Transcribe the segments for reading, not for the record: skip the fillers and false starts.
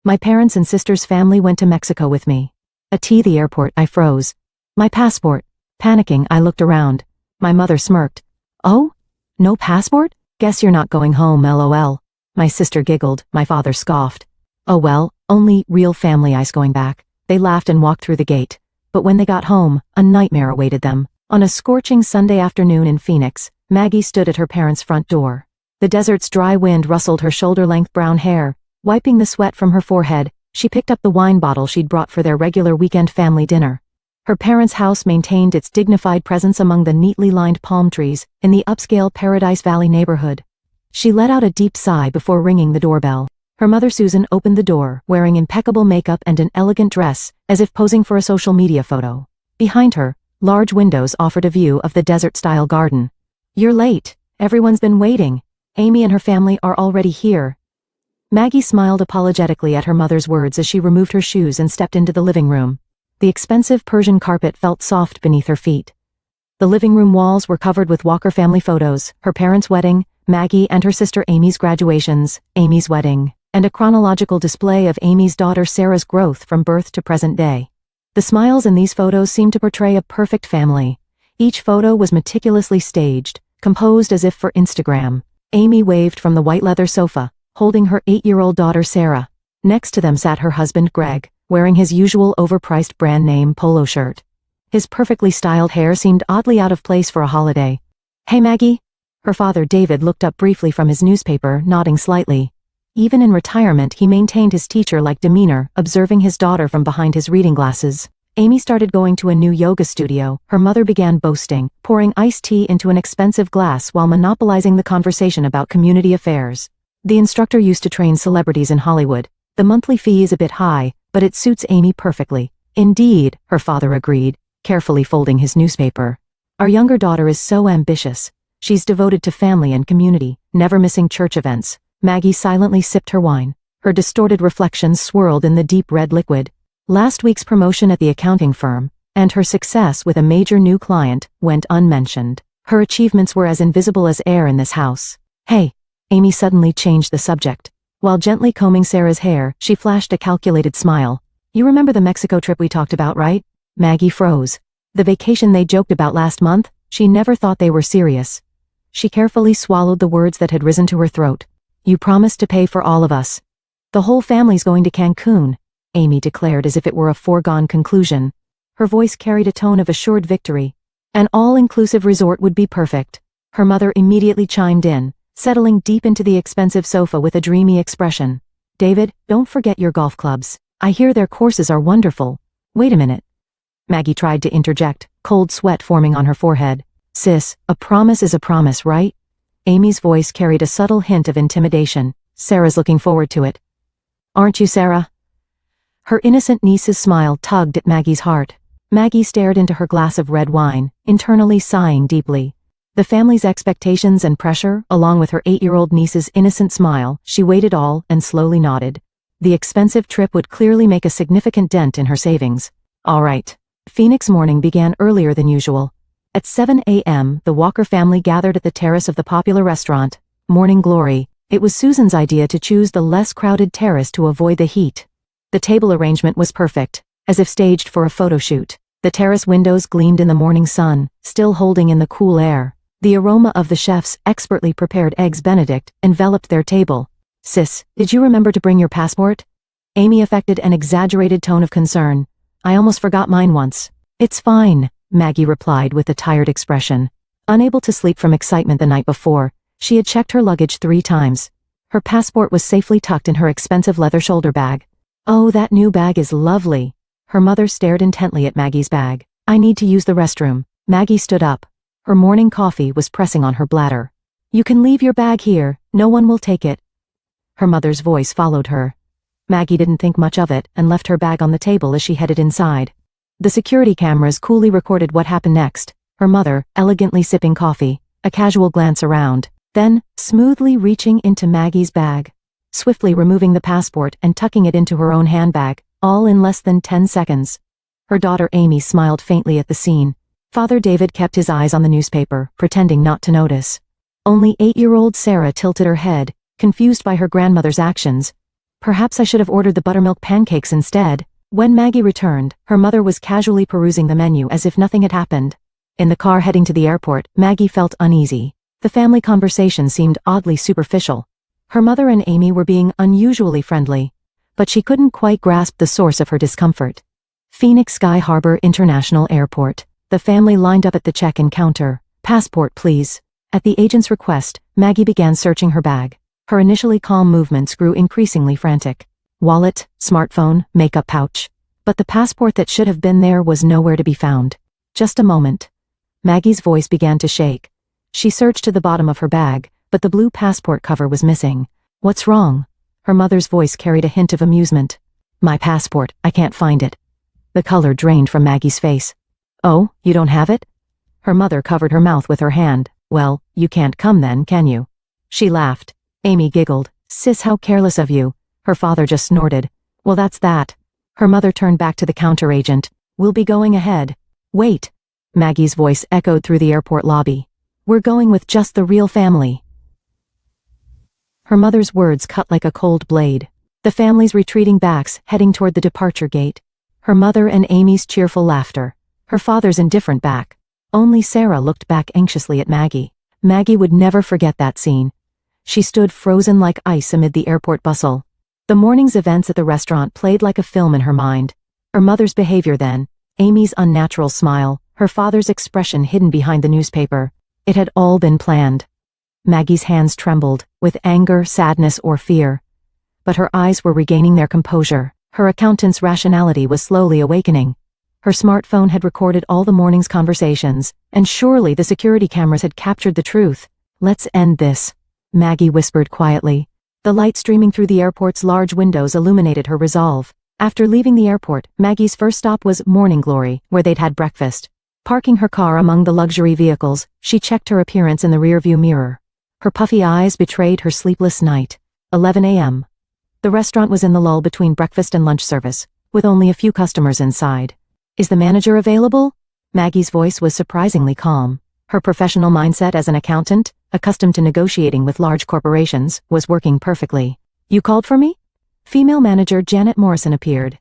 My parents and sister's family went to Mexico with me. At the airport, I froze. My passport. Panicking, I looked around. My mother smirked. Oh? No passport? Guess you're not going home, lol. My sister giggled, my father scoffed. Oh well, only real family ice going back. They laughed and walked through the gate. But when they got home, a nightmare awaited them. On a scorching Sunday afternoon in Phoenix, Maggie stood at her parents' front door. The desert's dry wind rustled her shoulder-length brown hair. Wiping the sweat from her forehead, she picked up the wine bottle she'd brought for their regular weekend family dinner. Her parents' house maintained its dignified presence among the neatly lined palm trees in the upscale Paradise Valley neighborhood. She let out a deep sigh before ringing the doorbell. Her mother Susan opened the door, wearing impeccable makeup and an elegant dress, as if posing for a social media photo. Behind her, large windows offered a view of the desert-style garden. You're late. Everyone's been waiting. Amy and her family are already here. Maggie smiled apologetically at her mother's words as she removed her shoes and stepped into the living room. The expensive Persian carpet felt soft beneath her feet. The living room walls were covered with Walker family photos, her parents' wedding, Maggie and her sister Amy's graduations, Amy's wedding, and a chronological display of Amy's daughter Sarah's growth from birth to present day. The smiles in these photos seemed to portray a perfect family. Each photo was meticulously staged, composed as if for Instagram. Amy waved from the white leather sofa, holding her 8-year-old daughter Sarah. Next to them sat her husband Greg, wearing his usual overpriced brand name polo shirt. His perfectly styled hair seemed oddly out of place for a holiday. Hey Maggie? Her father David looked up briefly from his newspaper, nodding slightly. Even in retirement he maintained his teacher-like demeanor, observing his daughter from behind his reading glasses. Amy started going to a new yoga studio, her mother began boasting, pouring iced tea into an expensive glass while monopolizing the conversation about community affairs. The instructor used to train celebrities in Hollywood. The monthly fee is a bit high, but it suits Amy perfectly. Indeed, her father agreed, carefully folding his newspaper. Our younger daughter is so ambitious. She's devoted to family and community, never missing church events. Maggie silently sipped her wine. Her distorted reflections swirled in the deep red liquid. Last week's promotion at the accounting firm, and her success with a major new client, went unmentioned. Her achievements were as invisible as air in this house. Hey! Amy suddenly changed the subject. While gently combing Sarah's hair, she flashed a calculated smile. You remember the Mexico trip we talked about, right? Maggie froze. The vacation they joked about last month? She never thought they were serious. She carefully swallowed the words that had risen to her throat. You promised to pay for all of us. The whole family's going to Cancun, Amy declared as if it were a foregone conclusion. Her voice carried a tone of assured victory. An all-inclusive resort would be perfect. Her mother immediately chimed in, settling deep into the expensive sofa with a dreamy expression. David, don't forget your golf clubs. I hear their courses are wonderful. Wait a minute. Maggie tried to interject, cold sweat forming on her forehead. Sis, a promise is a promise, right? Amy's voice carried a subtle hint of intimidation. Sarah's looking forward to it. Aren't you, Sarah? Her innocent niece's smile tugged at Maggie's heart. Maggie stared into her glass of red wine, internally sighing deeply. The family's expectations and pressure, along with her 8-year-old niece's innocent smile, she weighed it all and slowly nodded. The expensive trip would clearly make a significant dent in her savings. All right. Phoenix morning began earlier than usual. At 7 a.m., the Walker family gathered at the terrace of the popular restaurant, Morning Glory. It was Susan's idea to choose the less crowded terrace to avoid the heat. The table arrangement was perfect, as if staged for a photo shoot. The terrace windows gleamed in the morning sun, still holding in the cool air. The aroma of the chef's expertly prepared eggs Benedict enveloped their table. Sis, did you remember to bring your passport? Amy affected an exaggerated tone of concern. I almost forgot mine once. It's fine, Maggie replied with a tired expression. Unable to sleep from excitement the night before, she had checked her luggage 3 times. Her passport was safely tucked in her expensive leather shoulder bag. Oh, that new bag is lovely. Her mother stared intently at Maggie's bag. I need to use the restroom. Maggie stood up. Her morning coffee was pressing on her bladder. You can leave your bag here, no one will take it. Her mother's voice followed her. Maggie didn't think much of it and left her bag on the table as she headed inside. The security cameras coolly recorded what happened next. Her mother, elegantly sipping coffee, a casual glance around, then, smoothly reaching into Maggie's bag, swiftly removing the passport and tucking it into her own handbag, all in less than 10 seconds. Her daughter Amy smiled faintly at the scene. Father David kept his eyes on the newspaper, pretending not to notice. Only 8-year-old Sarah tilted her head, confused by her grandmother's actions. Perhaps I should have ordered the buttermilk pancakes instead. When Maggie returned, her mother was casually perusing the menu as if nothing had happened. In the car heading to the airport, Maggie felt uneasy. The family conversation seemed oddly superficial. Her mother and Amy were being unusually friendly, but she couldn't quite grasp the source of her discomfort. Phoenix Sky Harbor International Airport. The family lined up at the check-in counter. Passport, please. At the agent's request, Maggie began searching her bag. Her initially calm movements grew increasingly frantic. Wallet, smartphone, makeup pouch. But the passport that should have been there was nowhere to be found. Just a moment. Maggie's voice began to shake. She searched to the bottom of her bag, but the blue passport cover was missing. What's wrong? Her mother's voice carried a hint of amusement. My passport, I can't find it. The color drained from Maggie's face. Oh, you don't have it? Her mother covered her mouth with her hand. Well, you can't come then, can you? She laughed. Amy giggled. Sis, how careless of you. Her father just snorted. Well, that's that. Her mother turned back to the counter agent. We'll be going ahead. Wait. Maggie's voice echoed through the airport lobby. We're going with just the real family. Her mother's words cut like a cold blade. The family's retreating backs heading toward the departure gate. Her mother and Amy's cheerful laughter. Her father's indifferent back. Only Sarah looked back anxiously at Maggie. Maggie would never forget that scene. She stood frozen like ice amid the airport bustle. The morning's events at the restaurant played like a film in her mind. Her mother's behavior then, Amy's unnatural smile, her father's expression hidden behind the newspaper. It had all been planned. Maggie's hands trembled, with anger, sadness, or fear. But her eyes were regaining their composure. Her accountant's rationality was slowly awakening. Her smartphone had recorded all the morning's conversations, and surely the security cameras had captured the truth. Let's end this, Maggie whispered quietly. The light streaming through the airport's large windows illuminated her resolve. After leaving the airport, Maggie's first stop was Morning Glory, where they'd had breakfast. Parking her car among the luxury vehicles, she checked her appearance in the rearview mirror. Her puffy eyes betrayed her sleepless night. 11 a.m. The restaurant was in the lull between breakfast and lunch service, with only a few customers inside. Is the manager available? Maggie's voice was surprisingly calm. Her professional mindset as an accountant, accustomed to negotiating with large corporations, was working perfectly. You called for me? Female manager Janet Morrison appeared.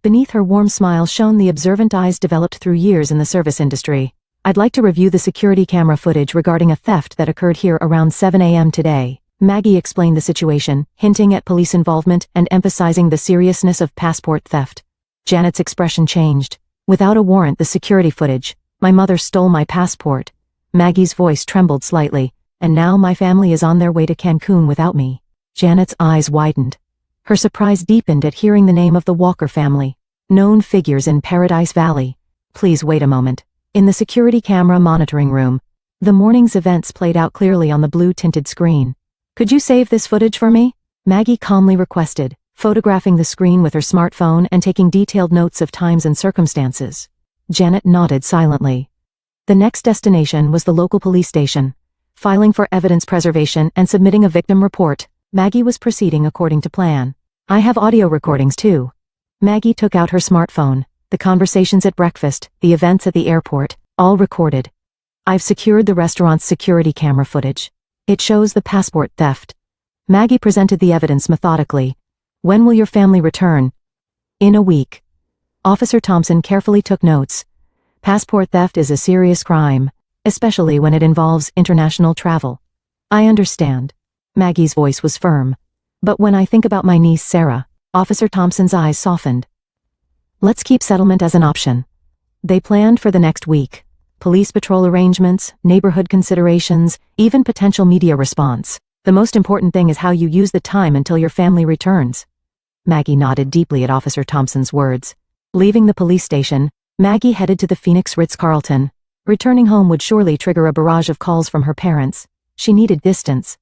Beneath her warm smile shone the observant eyes developed through years in the service industry. I'd like to review the security camera footage regarding a theft that occurred here around 7 a.m. today. Maggie explained the situation, hinting at police involvement and emphasizing the seriousness of passport theft. Janet's expression changed. Without a warrant, the security footage. My mother stole my passport. Maggie's voice trembled slightly. And now my family is on their way to Cancun without me. Janet's eyes widened. Her surprise deepened at hearing the name of the Walker family. Known figures in Paradise Valley. Please wait a moment. In the security camera monitoring room, the morning's events played out clearly on the blue-tinted screen. Could you save this footage for me? Maggie calmly requested, photographing the screen with her smartphone and taking detailed notes of times and circumstances. Janet nodded silently. The next destination was the local police station. Filing for evidence preservation and submitting a victim report, Maggie was proceeding according to plan. I have audio recordings too. Maggie took out her smartphone. The conversations at breakfast, the events at the airport, all recorded. I've secured the restaurant's security camera footage. It shows the passport theft. Maggie presented the evidence methodically. When will your family return? In a week. Officer Thompson carefully took notes. Passport theft is a serious crime, especially when it involves international travel. I understand. Maggie's voice was firm. But when I think about my niece Sarah, Officer Thompson's eyes softened. Let's keep settlement as an option. They planned for the next week. Police patrol arrangements, neighborhood considerations, even potential media response. The most important thing is how you use the time until your family returns. Maggie nodded deeply at Officer Thompson's words. Leaving the police station, Maggie headed to the Phoenix Ritz-Carlton. Returning home would surely trigger a barrage of calls from her parents. She needed distance.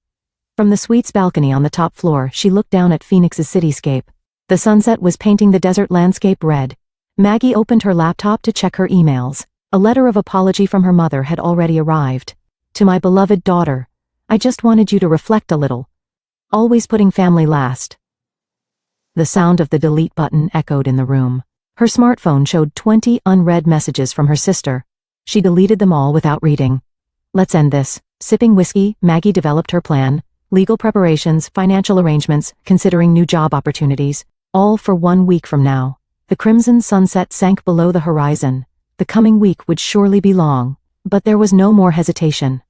From the suite's balcony on the top floor, she looked down at Phoenix's cityscape. The sunset was painting the desert landscape red. Maggie opened her laptop to check her emails. A letter of apology from her mother had already arrived. To my beloved daughter, I just wanted you to reflect a little. Always putting family last. The sound of the delete button echoed in the room. Her smartphone showed 20 unread messages from her sister. She deleted them all without reading. Let's end this. Sipping whiskey, Maggie developed her plan. legal preparations, financial arrangements, considering new job opportunities, all for 1 week from now. The crimson sunset sank below the horizon. The coming week would surely be long, but there was no more hesitation.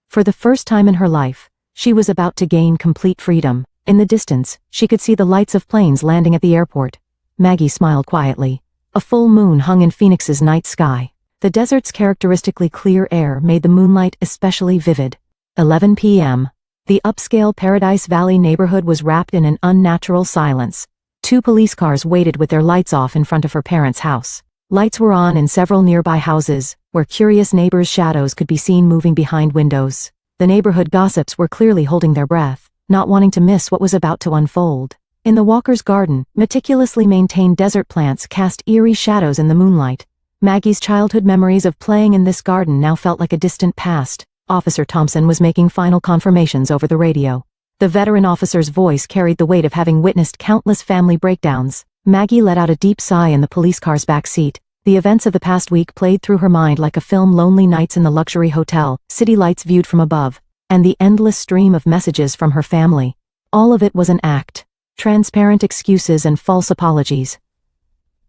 For the first time in her life, she was about to gain complete freedom. In the distance, she could see the lights of planes landing at the airport. Maggie smiled quietly. A full moon hung in Phoenix's night sky. The desert's characteristically clear air made the moonlight especially vivid. 11 p.m. The upscale Paradise Valley neighborhood was wrapped in an unnatural silence. 2 police cars waited with their lights off in front of her parents' house. Lights were on in several nearby houses, where curious neighbors' shadows could be seen moving behind windows. The neighborhood gossips were clearly holding their breath, not wanting to miss what was about to unfold. In the Walker's garden, meticulously maintained desert plants cast eerie shadows in the moonlight. Maggie's childhood memories of playing in this garden now felt like a distant past. Officer Thompson was making final confirmations over the radio. The veteran officer's voice carried the weight of having witnessed countless family breakdowns. Maggie let out a deep sigh in the police car's back seat. The events of the past week played through her mind like a film. Lonely nights in the luxury hotel, city lights viewed from above, and the endless stream of messages from her family. All of it was an act. Transparent excuses and false apologies.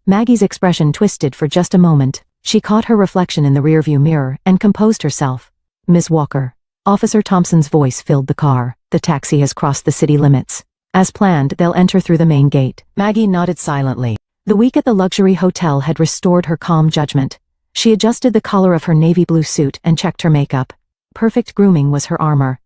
Maggie's expression twisted for just a moment. She caught her reflection in the rearview mirror and composed herself. Ms. Walker. Officer Thompson's voice filled the car. The taxi has crossed the city limits. As planned, they'll enter through the main gate. Maggie nodded silently. The week at the luxury hotel had restored her calm judgment. She adjusted the collar of her navy blue suit and checked her makeup. Perfect grooming was her armor.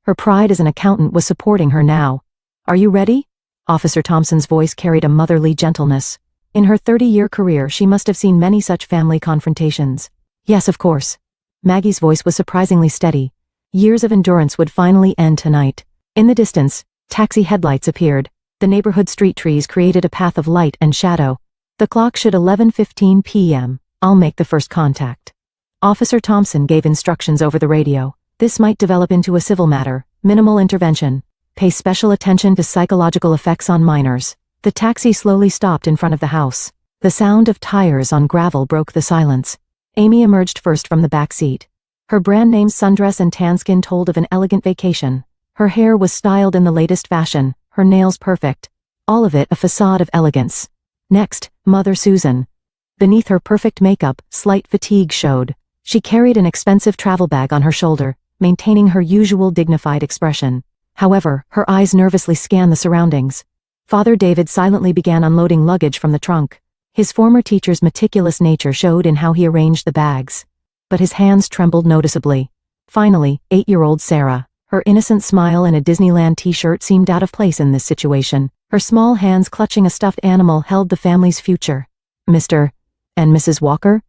Her pride as an accountant was supporting her now. Are you ready? Officer Thompson's voice carried a motherly gentleness. In her 30-year career, she must have seen many such family confrontations. Yes, of course. Maggie's voice was surprisingly steady. Years of endurance would finally end tonight. In the distance, taxi headlights appeared. The neighborhood street trees created a path of light and shadow. The clock showed 11:15 p.m. I'll make the first contact. Officer Thompson gave instructions over the radio. This might develop into a civil matter. Minimal intervention. Pay special attention to psychological effects on minors. The taxi slowly stopped in front of the house. The sound of tires on gravel broke the silence. Amy emerged first from the back seat. Her brand-name sundress and tan skin told of an elegant vacation. Her hair was styled in the latest fashion, her nails perfect. All of it a facade of elegance. Next, Mother Susan. Beneath her perfect makeup, slight fatigue showed. She carried an expensive travel bag on her shoulder, maintaining her usual dignified expression. However, her eyes nervously scanned the surroundings. Father David silently began unloading luggage from the trunk. His former teacher's meticulous nature showed in how he arranged the bags. But his hands trembled noticeably. Finally, 8-year-old Sarah. Her innocent smile in a Disneyland t-shirt seemed out of place in this situation. Her small hands clutching a stuffed animal held the family's future. Mr. and Mrs. Walker?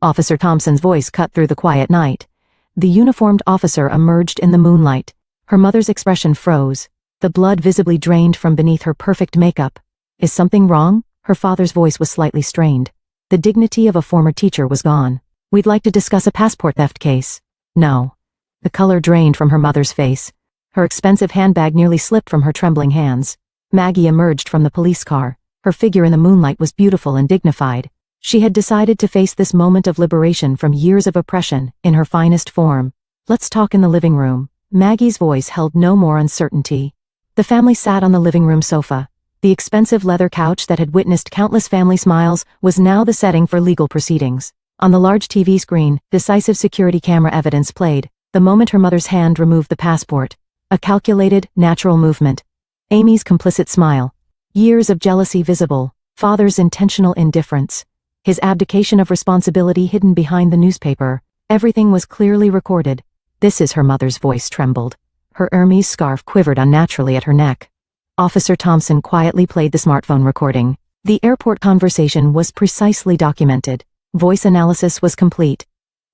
Officer Thompson's voice cut through the quiet night. The uniformed officer emerged in the moonlight. Her mother's expression froze. The blood visibly drained from beneath her perfect makeup. Is something wrong? Her father's voice was slightly strained. The dignity of a former teacher was gone. We'd like to discuss a passport theft case. No. The color drained from her mother's face. Her expensive handbag nearly slipped from her trembling hands. Maggie emerged from the police car. Her figure in the moonlight was beautiful and dignified. She had decided to face this moment of liberation from years of oppression in her finest form. Let's talk in the living room. Maggie's voice held no more uncertainty. The family sat on the living room sofa. The expensive leather couch that had witnessed countless family smiles was now the setting for legal proceedings. On the large TV screen, decisive security camera evidence played, the moment her mother's hand removed the passport. A calculated, natural movement. Amy's complicit smile. Years of jealousy visible. Father's intentional indifference. His abdication of responsibility hidden behind the newspaper. Everything was clearly recorded. This is her mother's voice trembled. Her Hermes scarf quivered unnaturally at her neck. Officer Thompson quietly played the smartphone recording. The airport conversation was precisely documented. Voice analysis was complete.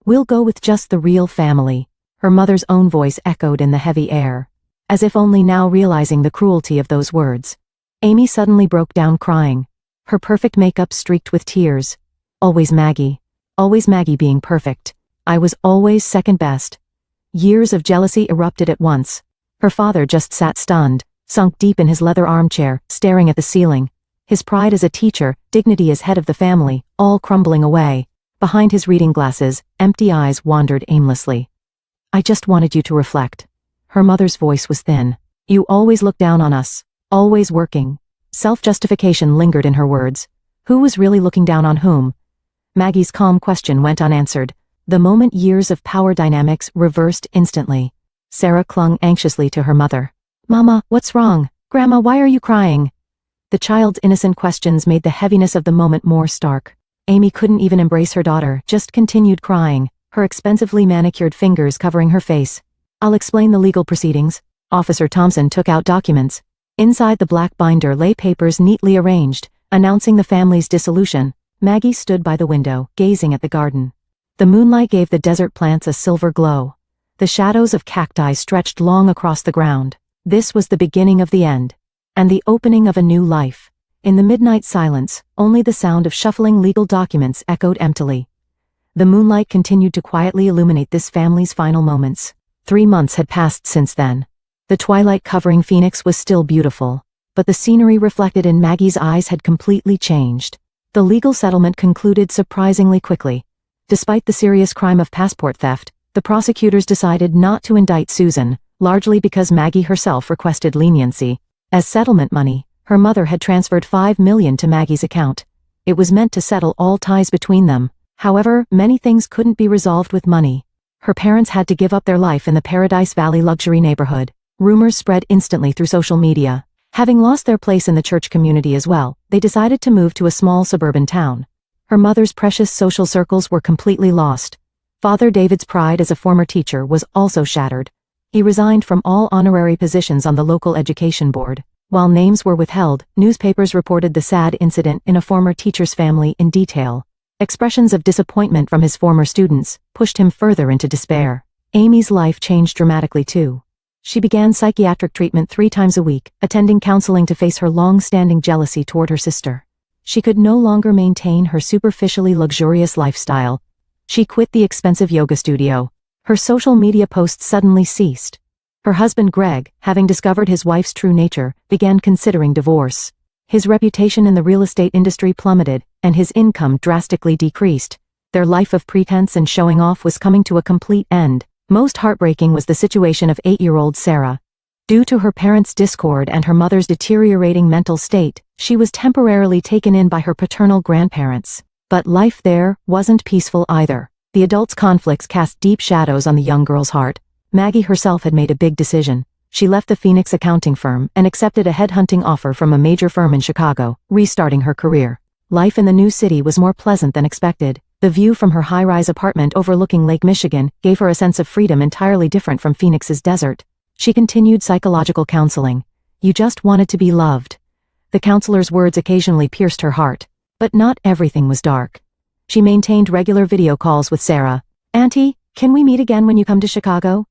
We'll go with just the real family. Her mother's own voice echoed in the heavy air, as if only now realizing the cruelty of those words. Amy suddenly broke down crying. Her perfect makeup streaked with tears. Always Maggie being perfect. I was always second best. Years of jealousy erupted at once. Her father just sat stunned, sunk deep in his leather armchair, staring at the ceiling. His pride as a teacher, dignity as head of the family, all crumbling away. Behind his reading glasses, empty eyes wandered aimlessly. I just wanted you to reflect. Her mother's voice was thin. "You always look down on us. Always working." Self-justification lingered in her words. Who was really looking down on whom? Maggie's calm question went unanswered. The moment years of power dynamics reversed instantly. Sarah clung anxiously to her mother. "Mama, what's wrong? Grandma, why are you crying?" The child's innocent questions made the heaviness of the moment more stark. Amy couldn't even embrace her daughter, just continued crying, her expensively manicured fingers covering her face. "I'll explain the legal proceedings." Officer Thompson took out documents. Inside the black binder lay papers neatly arranged, announcing the family's dissolution. Maggie stood by the window, gazing at the garden. The moonlight gave the desert plants a silver glow. The shadows of cacti stretched long across the ground. This was the beginning of the end, and the opening of a new life. In the midnight silence, only the sound of shuffling legal documents echoed emptily. The moonlight continued to quietly illuminate this family's final moments. 3 months had passed since then. The twilight covering Phoenix was still beautiful, but the scenery reflected in Maggie's eyes had completely changed. The legal settlement concluded surprisingly quickly. Despite the serious crime of passport theft, the prosecutors decided not to indict Susan, largely because Maggie herself requested leniency. As settlement money, her mother had transferred $5 million to Maggie's account. It was meant to settle all ties between them. However, many things couldn't be resolved with money. Her parents had to give up their life in the Paradise Valley luxury neighborhood. Rumors spread instantly through social media. Having lost their place in the church community as well, they decided to move to a small suburban town. Her mother's precious social circles were completely lost. Father David's pride as a former teacher was also shattered. He resigned from all honorary positions on the local education board. While names were withheld, newspapers reported the sad incident in a former teacher's family in detail. Expressions of disappointment from his former students pushed him further into despair. Amy's life changed dramatically too. She began psychiatric treatment 3 times a week, attending counseling to face her long-standing jealousy toward her sister. She could no longer maintain her superficially luxurious lifestyle. She quit the expensive yoga studio. Her social media posts suddenly ceased. Her husband Greg, having discovered his wife's true nature, began considering divorce. His reputation in the real estate industry plummeted, and his income drastically decreased. Their life of pretense and showing off was coming to a complete end. Most heartbreaking was the situation of 8-year-old Sarah. Due to her parents' discord and her mother's deteriorating mental state, she was temporarily taken in by her paternal grandparents. But life there wasn't peaceful either. The adults' conflicts cast deep shadows on the young girl's heart. Maggie herself had made a big decision. She left the Phoenix accounting firm and accepted a headhunting offer from a major firm in Chicago, restarting her career. Life in the new city was more pleasant than expected. The view from her high-rise apartment overlooking Lake Michigan gave her a sense of freedom entirely different from Phoenix's desert. She continued psychological counseling. "You just wanted to be loved." The counselor's words occasionally pierced her heart. But not everything was dark. She maintained regular video calls with Sarah. "Auntie, can we meet again when you come to Chicago?"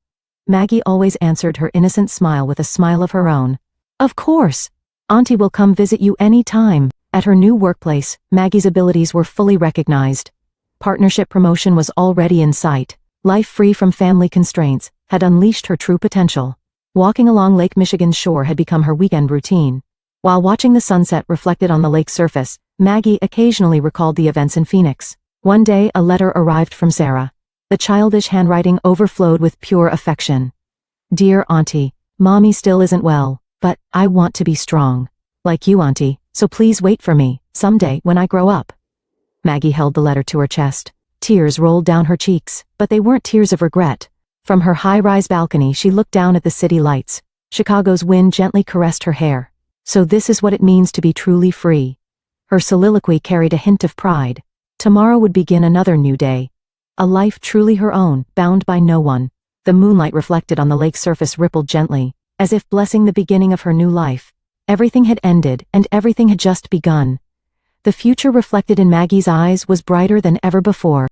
Maggie always answered her innocent smile with a smile of her own. "Of course. Auntie will come visit you any time." At her new workplace, Maggie's abilities were fully recognized. Partnership promotion was already in sight. Life free from family constraints had unleashed her true potential. Walking along Lake Michigan's shore had become her weekend routine. While watching the sunset reflected on the lake's surface, Maggie occasionally recalled the events in Phoenix. One day a letter arrived from Sarah. The childish handwriting overflowed with pure affection. "Dear Auntie, Mommy still isn't well, but I want to be strong. Like you, Auntie, so please wait for me, someday when I grow up." Maggie held the letter to her chest. Tears rolled down her cheeks, but they weren't tears of regret. From her high-rise balcony she looked down at the city lights. Chicago's wind gently caressed her hair. So this is what it means to be truly free. Her soliloquy carried a hint of pride. Tomorrow would begin another new day. A life truly her own, bound by no one. The moonlight reflected on the lake's surface rippled gently, as if blessing the beginning of her new life. Everything had ended, and everything had just begun. The future reflected in Maggie's eyes was brighter than ever before.